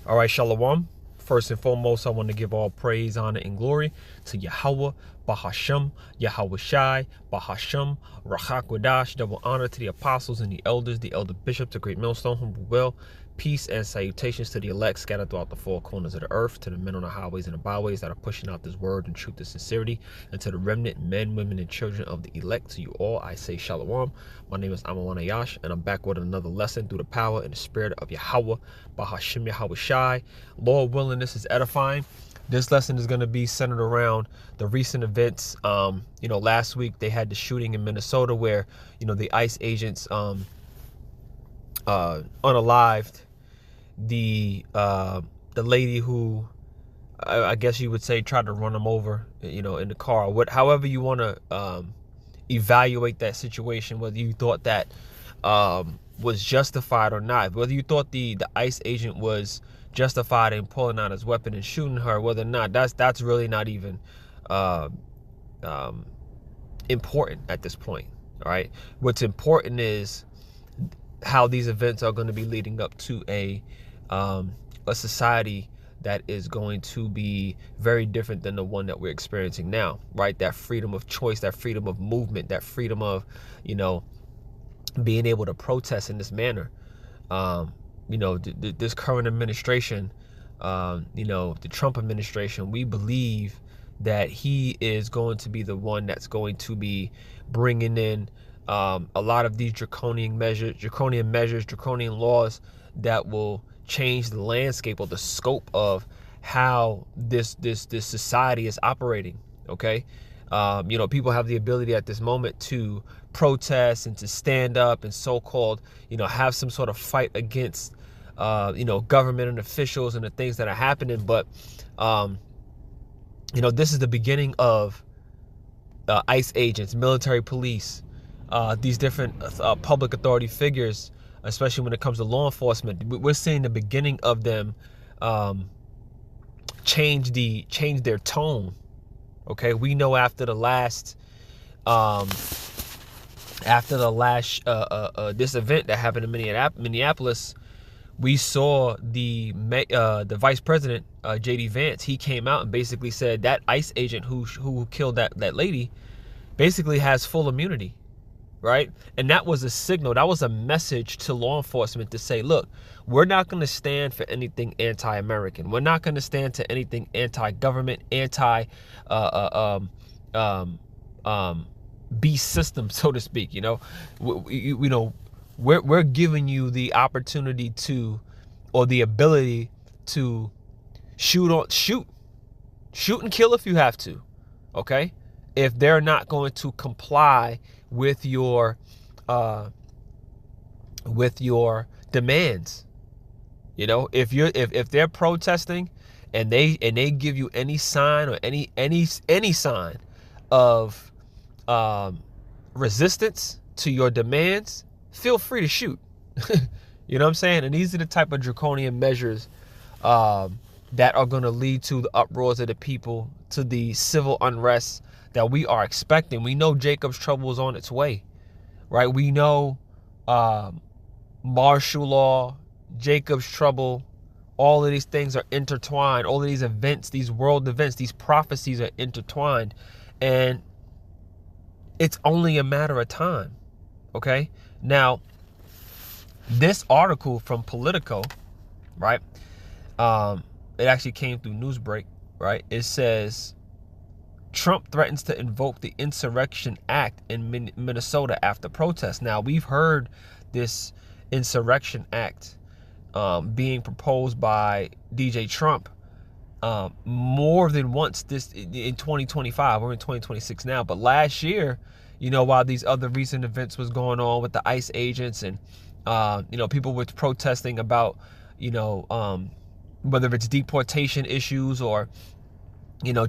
All right, Shalom. First and foremost, I want to give all praise, honor, and glory to Yahawah, Bahasham, Yahawashi, Bahasham, Rachakwadash. Double honor to the apostles and the elders, the elder bishop, the great Millstone, humble will. Peace and salutations to the elect scattered throughout the four corners of the earth, to the men on the highways and the byways that are pushing out this word in truth and sincerity, and to the remnant men, women, and children of the elect. To you all, I say Shalom. My name is Ahmawan Ahyash, and I'm back with another lesson through the power and the spirit of Yahawah, Bahasham, Yahawashi. Lord willing, this is edifying. This lesson is going to be centered around the recent events. Last week they had the shooting in Minnesota where, the ICE agents unalived the lady who I guess you would say tried to run him over, in the car. However you want to evaluate that situation, whether you thought that was justified or not, whether you thought the ICE agent was justified in pulling out his weapon and shooting her, whether or not that's really not even important at this point. All right, what's important is how these events are going to be leading up to a society that is going to be very different than the one that we're experiencing now, right? That freedom of choice, that freedom of movement, that freedom of, being able to protest in this manner. This current administration, the Trump administration, we believe that he is going to be the one that's going to be bringing in a lot of these draconian measures, draconian laws that will change the landscape or the scope of how this society is operating. Okay. People have the ability at this moment to protest and to stand up and so-called, have some sort of fight against, government and officials and the things that are happening. But, this is the beginning of ICE agents, military police, these different public authority figures, especially when it comes to law enforcement. We're seeing the beginning of them change their tone. Okay, we know after the last this event that happened in Minneapolis, we saw the vice president, J.D. Vance. He came out and basically said that ICE agent who killed that lady basically has full immunity, right? And that was a signal, that was a message to law enforcement to say, look, we're not going to stand for anything anti-American. We're not going to stand to anything anti-government, beast system, so to speak. We're giving you the opportunity to, or the ability to shoot and kill if you have to. Okay, if they're not going to comply with your demands, if they're protesting and they give you any sign or any sign of resistance to your demands, feel free to shoot. You know what I'm saying? And these are the type of draconian measures that are going to lead to the uproars of the people, to the civil unrest that we are expecting. We know Jacob's trouble is on its way, right? We know martial law, Jacob's trouble, all of these things are intertwined. All of these events, these world events, these prophecies are intertwined. And it's only a matter of time. Okay. Now, this article from Politico, right? It actually came through Newsbreak, right? It says Trump threatens to invoke the Insurrection Act in Minnesota after protests. Now, we've heard this Insurrection Act being proposed by DJ Trump more than once this in 2025. We're in 2026 now, but last year, while these other recent events was going on with the ICE agents and people were protesting about whether it's deportation issues or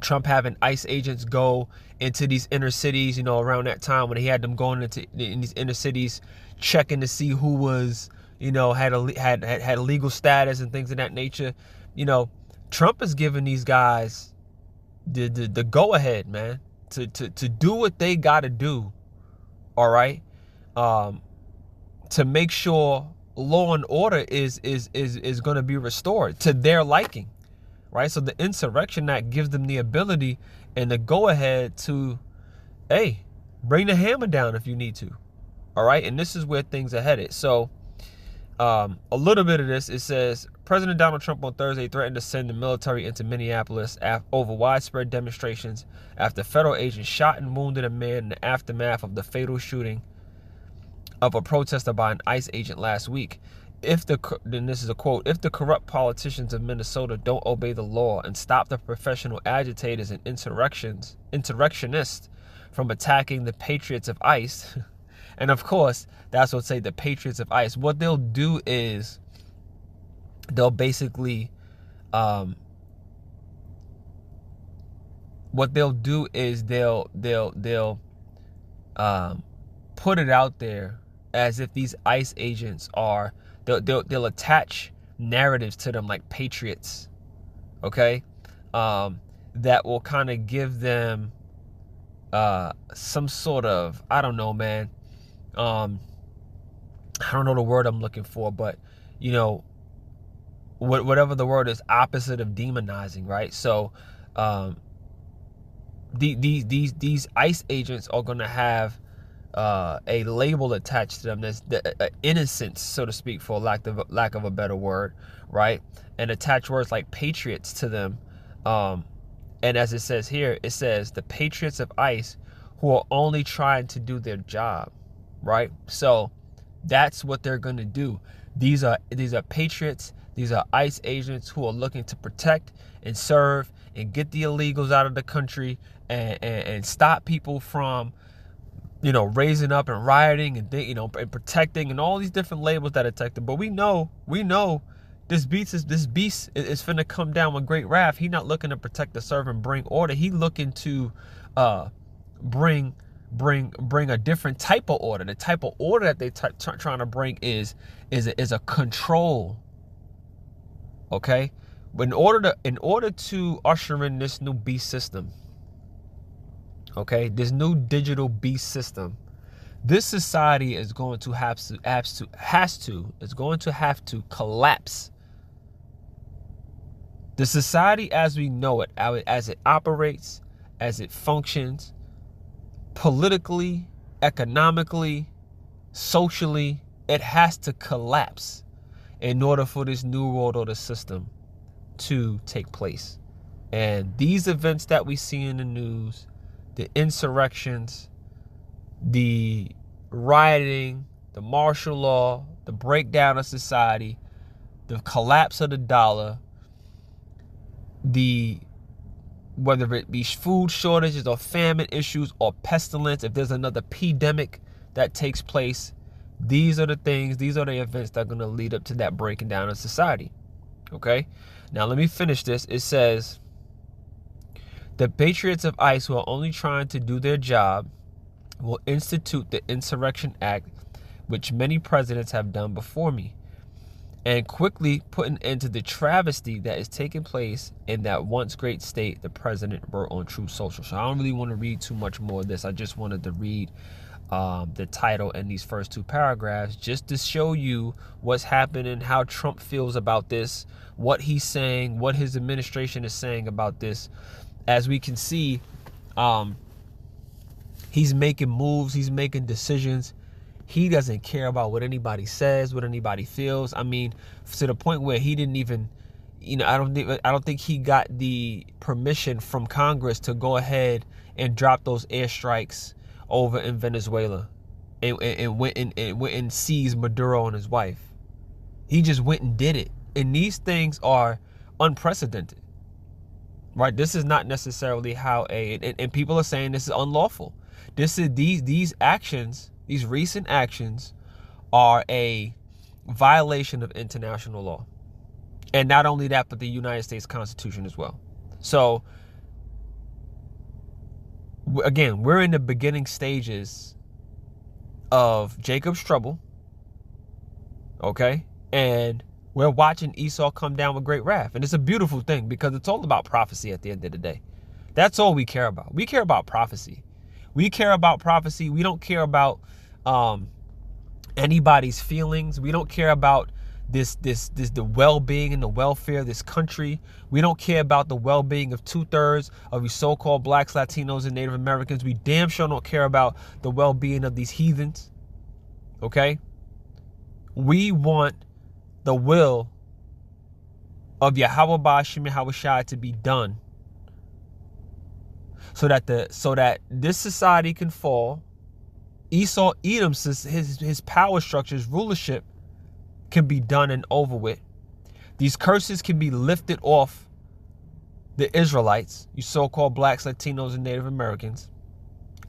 Trump having ICE agents go into these inner cities, around that time when he had them going in these inner cities, checking to see who was, had legal status and things of that nature. Trump is giving these guys the go ahead, man, to do what they got to do. All right. To make sure law and order is going to be restored to their liking, right? So the Insurrection Act gives them the ability and the go-ahead to, hey, bring the hammer down if you need to, all right? And this is where things are headed. So a little bit of this, it says, President Donald Trump on Thursday threatened to send the military into Minneapolis over widespread demonstrations after federal agents shot and wounded a man in the aftermath of the fatal shooting of a protester by an ICE agent last week. Then this is a quote, if the corrupt politicians of Minnesota don't obey the law and stop the professional agitators and insurrectionists from attacking the patriots of ICE, and of course, that's what say the patriots of ICE, what they'll do is they'll basically, they'll put it out there as if these ICE agents are, they'll attach narratives to them like patriots, okay, that will kind of give them some sort of, I don't know, man, I don't know the word I'm looking for, but you know, whatever the word is, opposite of demonizing, right? So these ICE agents are going to have a label attached to them that's innocence, so to speak, for lack of a better word, right? And attach words like patriots to them. And as it says here, it says the patriots of ICE who are only trying to do their job, right? So that's what they're going to do. These are patriots. These are ICE agents who are looking to protect and serve and get the illegals out of the country and stop people from, you know, raising up and rioting and, you know, and protecting and all these different labels that attack them. But we know this beast is finna come down with great wrath. He not looking to protect, the serve, and bring order. He looking to bring a different type of order. The type of order that they trying to bring is a control. Okay, but in order to usher in this new beast system, okay, this new digital beast system, this society is going to have to collapse. The society as we know it, as it operates, as it functions, politically, economically, socially, it has to collapse in order for this new world order system to take place. And these events that we see in the news, the insurrections, the rioting, the martial law, the breakdown of society, the collapse of the dollar, whether it be food shortages or famine issues or pestilence, if there's another pandemic that takes place, these are the events that are going to lead up to that breaking down of society. Okay? Now let me finish this. It says, the patriots of ICE who are only trying to do their job will institute the Insurrection Act, which many presidents have done before me, and quickly put an end to the travesty that is taking place in that once great state, the president wrote on Truth Social. So I don't really want to read too much more of this. I just wanted to read the title and these first two paragraphs just to show you what's happening, how Trump feels about this, what he's saying, what his administration is saying about this. As we can see, he's making moves, he's making decisions. He doesn't care about what anybody says, what anybody feels. I mean, to the point where he didn't even, you know, I don't think he got the permission from Congress to go ahead and drop those airstrikes over in Venezuela and went and seized Maduro and his wife. He just went and did it. And these things are unprecedented, right? This is not necessarily how and people are saying this is unlawful. These actions, these recent actions are a violation of international law. And not only that, but the United States Constitution as well. So again, we're in the beginning stages of Jacob's trouble, okay? And we're watching Esau come down with great wrath. And it's a beautiful thing because it's all about prophecy at the end of the day. That's all we care about. We care about prophecy. We care about prophecy. We don't care about anybody's feelings. We don't care about the well-being and the welfare of this country. We don't care about the well-being of 2/3 of these so-called blacks, Latinos, and Native Americans. We damn sure don't care about the well-being of these heathens. Okay? We want the will of Yahawashi to be done, so that this society can fall. Esau Edom's his power structure, his rulership can be done and over with. These curses can be lifted off the Israelites, you so-called blacks, Latinos, and Native Americans,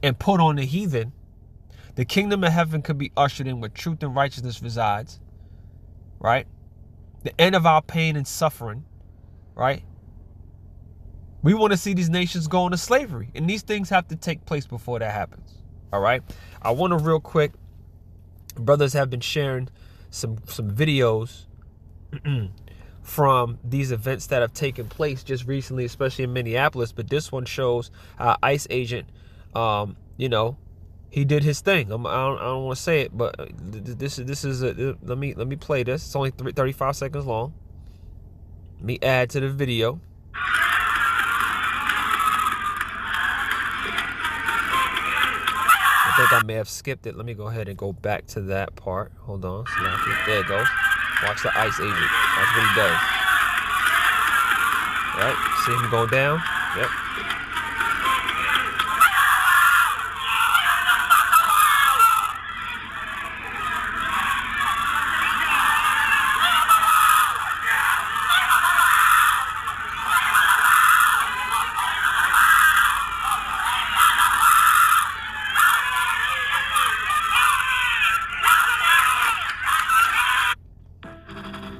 and put on the heathen. The kingdom of heaven could be ushered in where truth and righteousness resides, right? The end of our pain and suffering, right? We want to see these nations go into slavery, and these things have to take place before that happens, all right? I want to real quick, brothers have been sharing some videos from these events that have taken place just recently, especially in Minneapolis. But this one shows ICE agent, he did his thing. I don't want to say it, but this is let me play this. It's only 35 seconds long. Let me add to the video. I think I may have skipped it. Let me go ahead and go back to that part. Hold on. There it goes. Watch the ICE agent. That's what he does. All right. See him going down? Yep.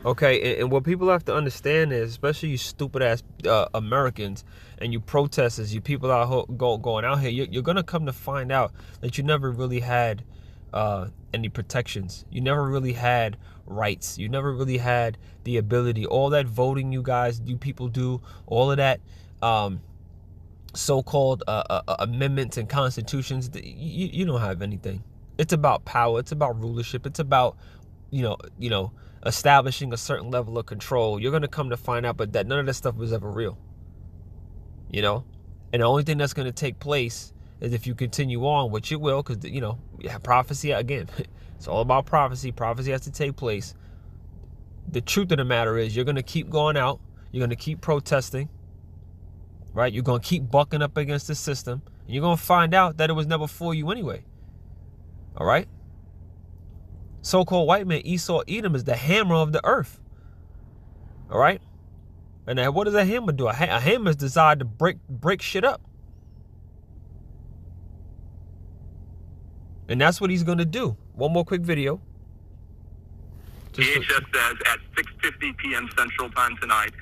Okay, and what people have to understand is, especially you stupid ass Americans and you protesters, you people out going out here, you're gonna come to find out that you never really had any protections. You never really had rights. You never really had the ability. All that voting you people do, all of that so-called amendments and constitutions, you don't have anything. It's about power. It's about rulership. It's about establishing a certain level of control. You're going to come to find out, but that none of that stuff was ever real. And the only thing that's going to take place is if you continue on, which it will, because, prophecy, again, it's all about prophecy. Prophecy has to take place. The truth of the matter is you're going to keep going out. You're going to keep protesting, right? You're going to keep bucking up against the system. And you're going to find out that it was never for you anyway. All right? So-called white man, Esau Edom, is the hammer of the earth. All right? And now what does a hammer do? A hammer is designed to break shit up. And that's what he's going to do. One more quick video. DHS says at 6:50 p.m. Central Time tonight,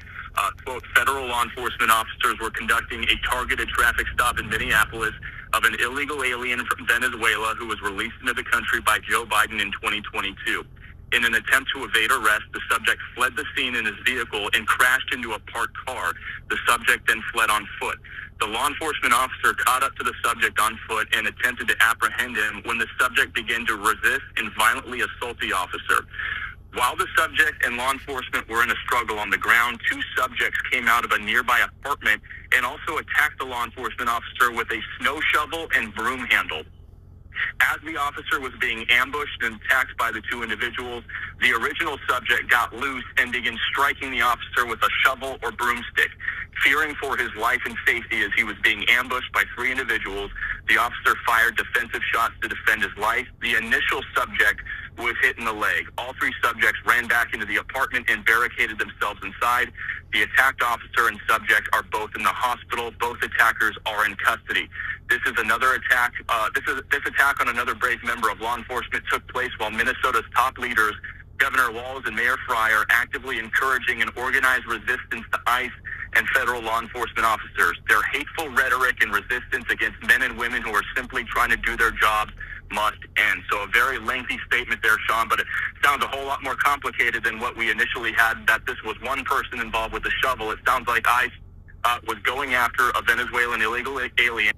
quote, federal law enforcement officers were conducting a targeted traffic stop in Minneapolis of an illegal alien from Venezuela who was released into the country by Joe Biden in 2022. In an attempt to evade arrest, the subject fled the scene in his vehicle and crashed into a parked car. The subject then fled on foot. The law enforcement officer caught up to the subject on foot and attempted to apprehend him when the subject began to resist and violently assault the officer. While the subject and law enforcement were in a struggle on the ground, two subjects came out of a nearby apartment and also attacked the law enforcement officer with a snow shovel and broom handle. As the officer was being ambushed and attacked by the two individuals, the original subject got loose and began striking the officer with a shovel or broomstick. Fearing for his life and safety as he was being ambushed by three individuals, the officer fired defensive shots to defend his life. The initial subject was hit in the leg. All three subjects ran back into the apartment and barricaded themselves inside. The attacked officer and subject are both in the hospital. Both attackers are in custody. This is another attack. This attack on another brave member of law enforcement took place while Minnesota's top leaders, Governor Walz and Mayor Frey, are actively encouraging an organized resistance to ICE and federal law enforcement officers. Their hateful rhetoric and resistance against men and women who are simply trying to do their jobs must end. So a very lengthy statement there, Sean, but it sounds a whole lot more complicated than what we initially had, that this was one person involved with a shovel. It sounds like ICE was going after a Venezuelan illegal alien.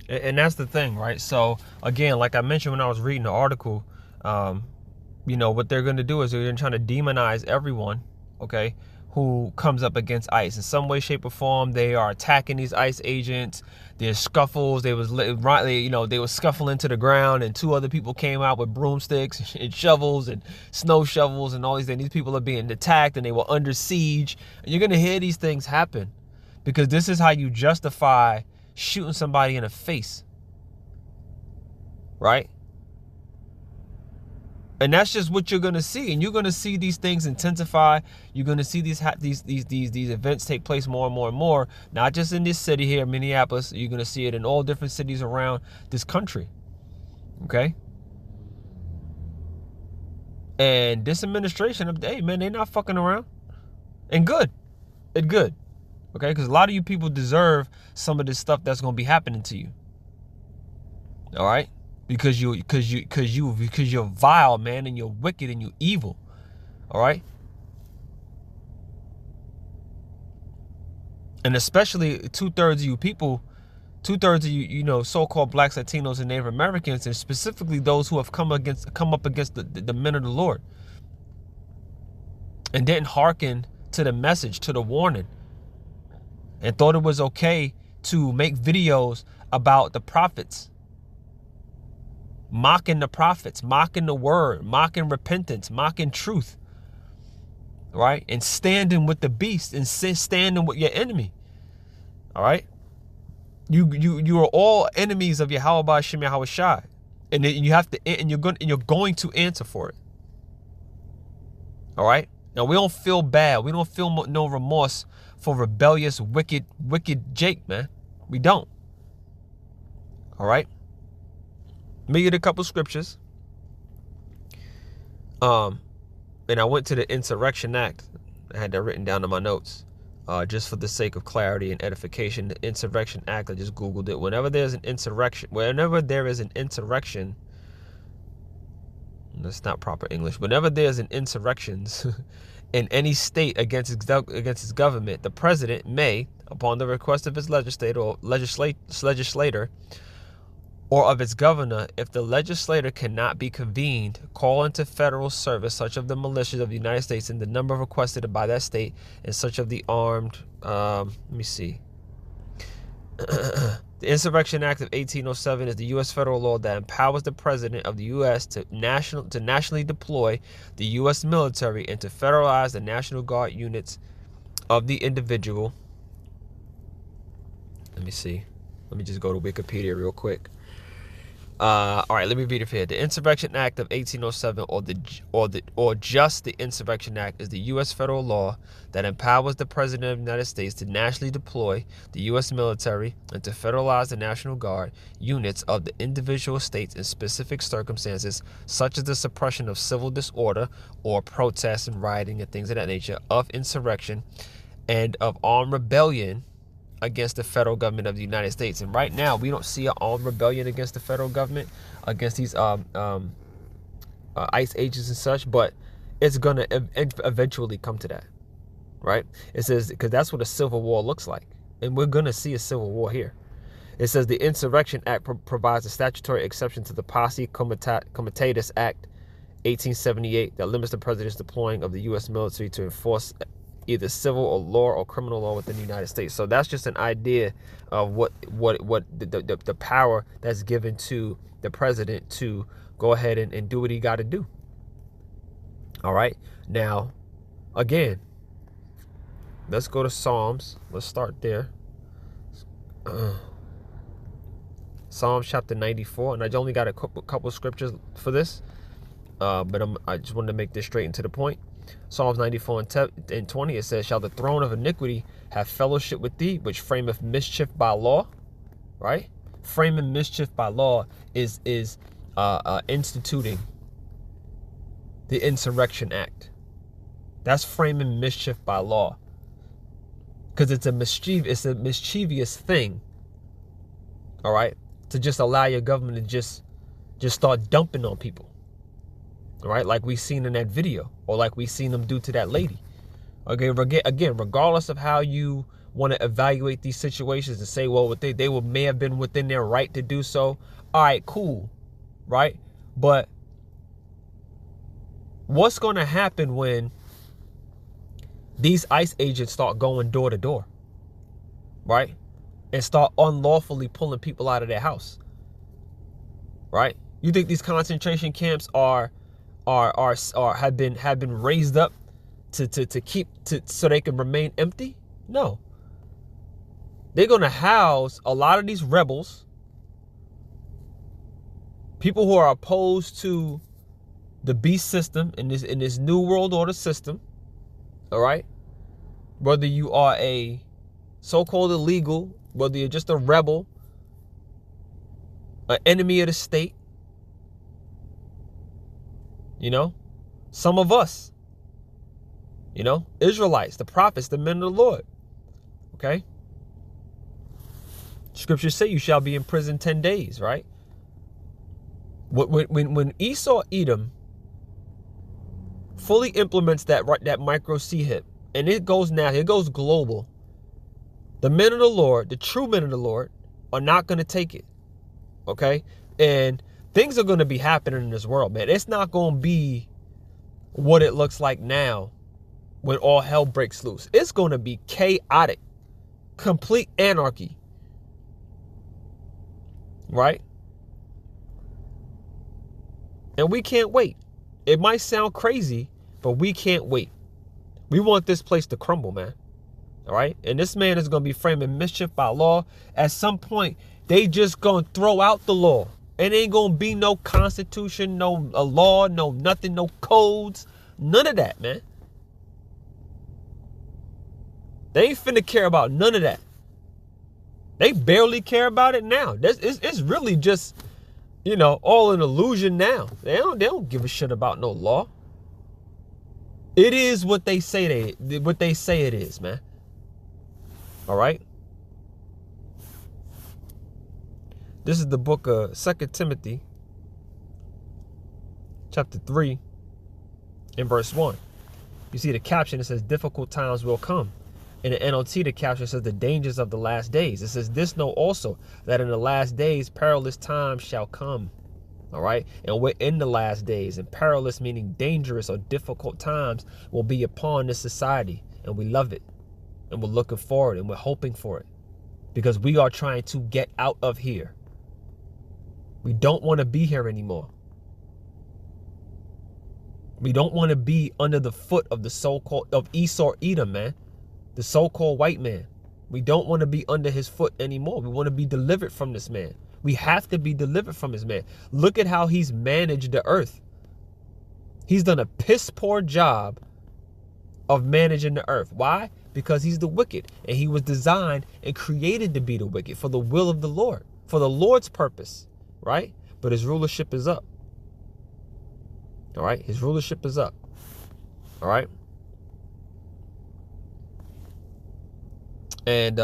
And that's the thing, right? So, again, like I mentioned when I was reading the article, You know, what they're going to do is they're trying to demonize everyone, okay, who comes up against ICE. In some way, shape, or form, they are attacking these ICE agents. There's scuffles. They were scuffling to the ground, and 2 other people came out with broomsticks and shovels and snow shovels and all these things. These people are being attacked, and they were under siege. And you're going to hear these things happen because this is how you justify shooting somebody in the face, right? And that's just what you're going to see. And you're going to see these things intensify. You're going to see these events take place more and more and more. Not just in this city here, Minneapolis. You're going to see it in all different cities around this country. Okay? And this administration, hey, man, they're not fucking around. And good. It's good. Okay? Because a lot of you people deserve some of this stuff that's going to be happening to you. All right? Because you're vile, man, and you're wicked and you're evil. All right? And especially 2/3 of you people, 2/3 of you, so-called blacks, Latinos, and Native Americans, and specifically those who have come up against the men of the Lord and didn't hearken to the message, to the warning, and thought it was okay to make videos about the prophets, mocking the prophets, mocking the word, mocking repentance, mocking truth, right? And standing with the beast and standing with your enemy, all right? You are all enemies of Yahweh, Shem, Yahawashi, and you have to, and you're going to answer for it, all right? Now we don't feel bad. We don't feel no remorse for rebellious, wicked Jake, man. We don't. All right. Let me get a couple scriptures. And I went to the Insurrection Act. I had that written down in my notes. Just for the sake of clarity and edification. The Insurrection Act, I just Googled it. Whenever there is an insurrection, that's not proper English. Whenever there's an insurrection in any state against its government, the president may, upon the request of its legislator or of its governor, if the legislator cannot be convened, call into federal service such of the militias of the United States in the number requested by that state and such of the armed, let me see. The Insurrection Act of 1807 is the U.S. federal law that empowers the president of the U.S. to nationally deploy the U.S. military and to federalize the National Guard units of the individual. Let me see. Let me just go to Wikipedia real quick. All right, let me read it here. The Insurrection Act of 1807, or just the Insurrection Act, is the U.S. federal law that empowers the President of the United States to nationally deploy the U.S. military and to federalize the National Guard units of the individual states in specific circumstances, such as the suppression of civil disorder or protests and rioting and things of that nature, of insurrection, and of armed rebellion against the federal government of the United States. And right now, we don't see an armed rebellion against the federal government, against these ICE agents and such, but it's going to eventually come to that, right? It says, because that's what a civil war looks like. And we're going to see a civil war here. It says the Insurrection Act provides a statutory exception to the Posse Comitatus Act 1878 that limits the president's deploying of the U.S. military to enforce either civil or law or criminal law within the United States. So that's just an idea of what the power that's given to the president to go ahead and do what he got to do. All right. Now, again, let's go to Psalms. Let's start there. Psalms chapter 94, and I only got a couple of scriptures for this, but I just wanted to make this straight and to the point. Psalms 94 and 20, it says, "Shall the throne of iniquity have fellowship with thee, which frameth mischief by law?" Right? Framing mischief by law is instituting the Insurrection Act. That's framing mischief by law, because it's a mischievous thing. All right, to just allow your government to just start dumping on people. All right, like we seen in that video, or like we seen them do to that lady. Okay, again, regardless of how you want to evaluate these situations and say, well, they may have been within their right to do so. All right, cool, right? But What's going to happen when these ICE agents start going door to door, right? And start unlawfully pulling people out of their house, right? You think these concentration camps have been raised up so they can remain empty? No. They're going to house a lot of these rebels, people who are opposed to the beast system in this new world order system. All right. Whether you are a so-called illegal, whether you're just a rebel, an enemy of the state, some of us, Israelites, the prophets, the men of the Lord. Okay. Scriptures say you shall be in prison 10 days, right? When Esau Edom fully implements that micro CHIP, and it goes global, the men of the Lord, the true men of the Lord, are not going to take it. Okay? And things are going to be happening in this world, man. It's not going to be what it looks like now when all hell breaks loose. It's going to be chaotic, complete anarchy. Right? And we can't wait. It might sound crazy, but we can't wait. We want this place to crumble, man. All right? And this man is going to be framing mischief by law. At some point, they just going to throw out the law. It ain't going to be no constitution, no law, no nothing, no codes. None of that, man. They ain't finna care about none of that. They barely care about it now. It's really just, all an illusion now. They don't give a shit about no law. It is what they say it is, man. All right. This is the book of 2 Timothy, chapter 3, and verse 1. You see the caption, it says, difficult times will come. In the NLT, the caption says, the dangers of the last days. It says, this know also, that in the last days, perilous times shall come. All right. And we're in the last days, and perilous meaning dangerous or difficult times will be upon this society. And we love it. And we're looking forward, and we're hoping for it, because we are trying to get out of here. We don't want to be here anymore. We don't want to be under the foot of the so-called of Esau Edom, man. The so-called white man. We don't want to be under his foot anymore. We want to be delivered from this man. We have to be delivered from this man. Look at how he's managed the earth. He's done a piss poor job of managing the earth. Why? Because he's the wicked, and he was designed and created to be the wicked for the will of the Lord, for the Lord's purpose, right? But his rulership is up. All right? His rulership is up. All right? And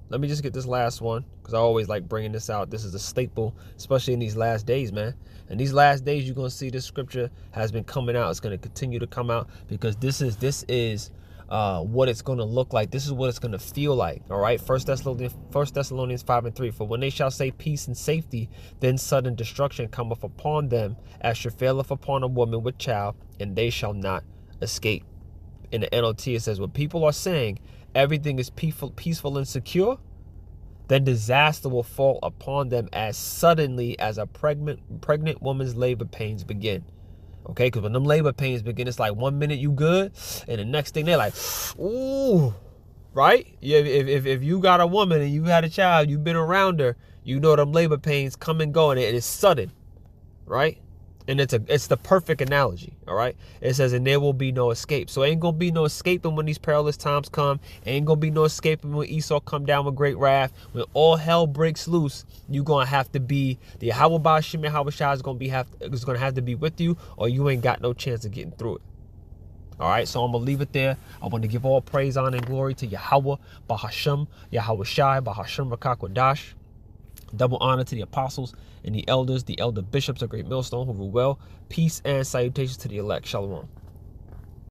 let me just get this last one, because I always like bringing this out. This is a staple, especially in these last days, man. And these last days, you're going to see this scripture has been coming out. It's going to continue to come out, because this is what it's going to look like. This is what it's going to feel like. All right. 1 Thessalonians 5:3. For when they shall say peace and safety, then sudden destruction cometh upon them, as she faileth upon a woman with child, and they shall not escape. In the NLT, it says, when people are saying everything is peaceful and secure, then disaster will fall upon them as suddenly as a pregnant woman's labor pains begin. Okay, because when them labor pains begin, it's like 1 minute you good, and the next thing they're like, ooh, right? If you got a woman and you had a child, you've been around her, you know them labor pains come and go, and it is sudden, right? And it's the perfect analogy, all right? It says, and there will be no escape. So ain't going to be no escaping when these perilous times come. Ain't going to be no escaping when Esau come down with great wrath. When all hell breaks loose, you're going to have to be, the Yahawashi is going to have to be with you, or you ain't got no chance of getting through it. All right, so I'm going to leave it there. I want to give all praise, honor, and glory to Yahawah, Bahasham, Yahawashi, Bahasham Rakakwadash. Double honor to the apostles and the elders, the elder bishops of Great Millstone who rule well. Peace and salutations to the elect. Shalom.